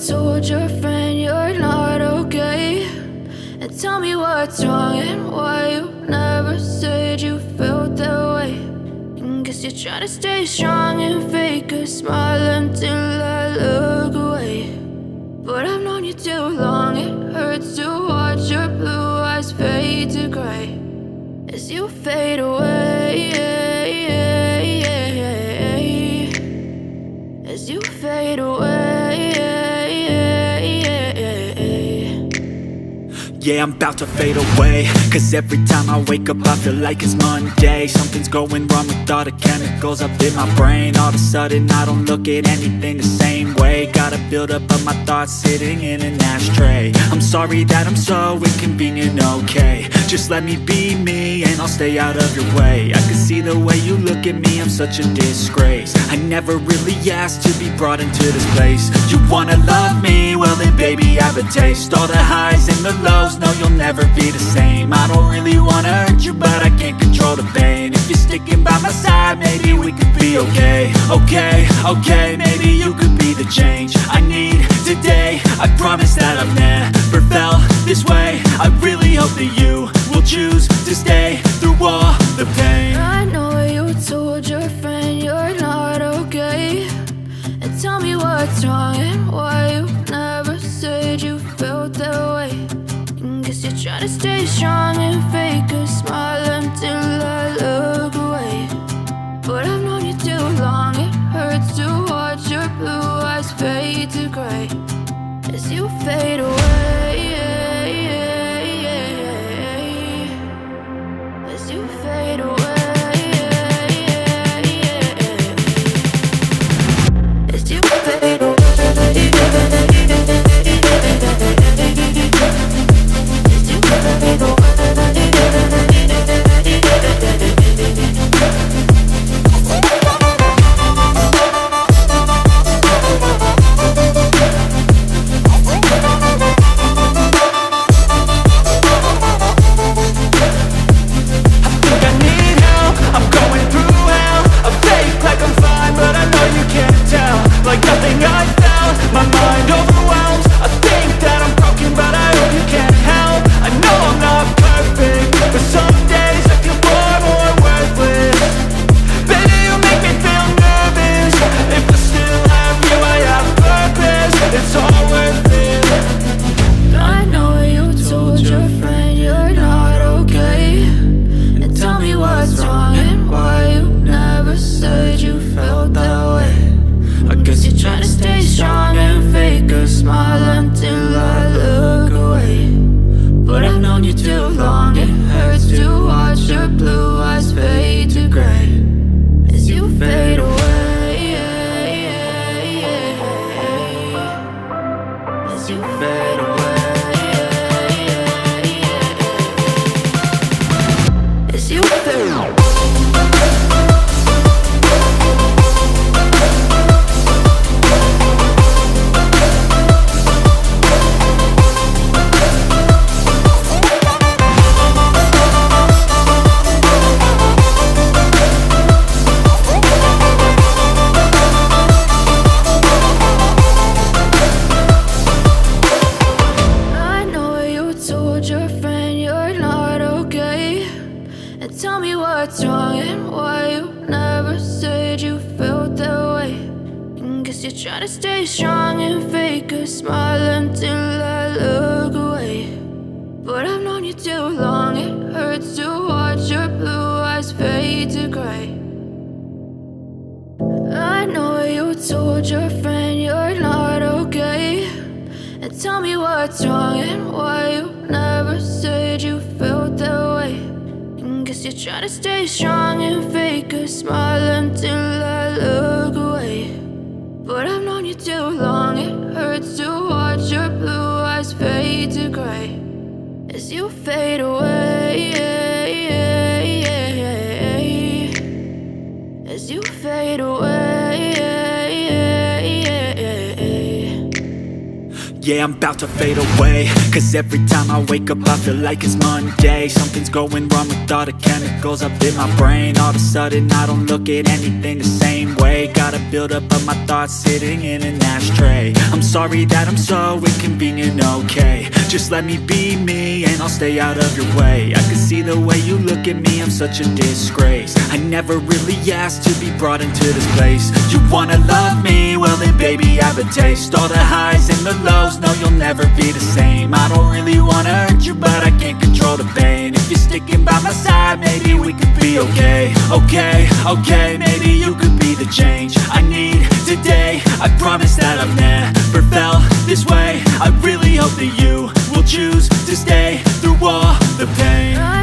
told your friend you're not okay, and tell me what's wrong and why you never said you felt that way. And guess you're trying to stay strong and fake a smile until I look away. But I've known you too long, it hurts to watch your blue eyes fade to gray as you fade away, as you fade away. Yeah, I'm about to fade away, cause every time I wake up I feel like it's Monday. Something's going wrong with all the chemicals up in my brain. All of a sudden I don't look at anything the same way. Gotta build up of my thoughts sitting in an ashtray. I'm sorry that I'm so inconvenient, okay. Just let me be me and I'll stay out of your way. I can see the way you look at me, I'm such a disgrace. I never really asked to be brought into this place. You wanna love me? Well then baby I have a taste. All the highs and the lows, no you'll never be the same. I don't really wanna hurt you but I can't control the pain. If you're sticking by my side maybe we could be okay. Okay, maybe you could be the change I need today. I promise that I've never felt this way. I really hope that you will choose to stay through all the pain. I know you told your friend you're not okay, and tell me what's wrong and why you never said you felt that way. And guess you're trying to stay strong and fake a smile until I look away. But I've known you too long, it hurts to watch your blue eyes fade to gray as you fade away, as you fade away, as you fade away. Try to stay strong and fake a smile until I look away. But I've known you too long, it hurts to watch your blue eyes fade to gray. I know you told your friend you're not okay, and tell me what's wrong and why you never said you felt that way. And guess you're trying to stay strong and fake a smile until I look away. But I've known you too long, it hurts to watch your blue eyes fade to gray as you fade away, as you fade away. Yeah, I'm about to fade away, cause every time I wake up I feel like it's Monday. Something's going wrong with all the chemicals up in my brain. All of a sudden I don't look at anything the same way. Gotta build up of my thoughts sitting in an ashtray. I'm Sorry that I'm so inconvenient, okay. Just let me be me and I'll stay out of your way. I can see the way you look at me, I'm such a disgrace. I never really asked to be brought into this place. You wanna love me? Well then baby, have a taste. All the highs and the lows, no you'll never be the same. I don't really wanna hurt you, but I can't control the pain. If you're sticking by my side, maybe we could be okay. Okay, maybe you could be the change I need today. I promise that I've never felt this way. I really hope that you will choose to stay through all the pain.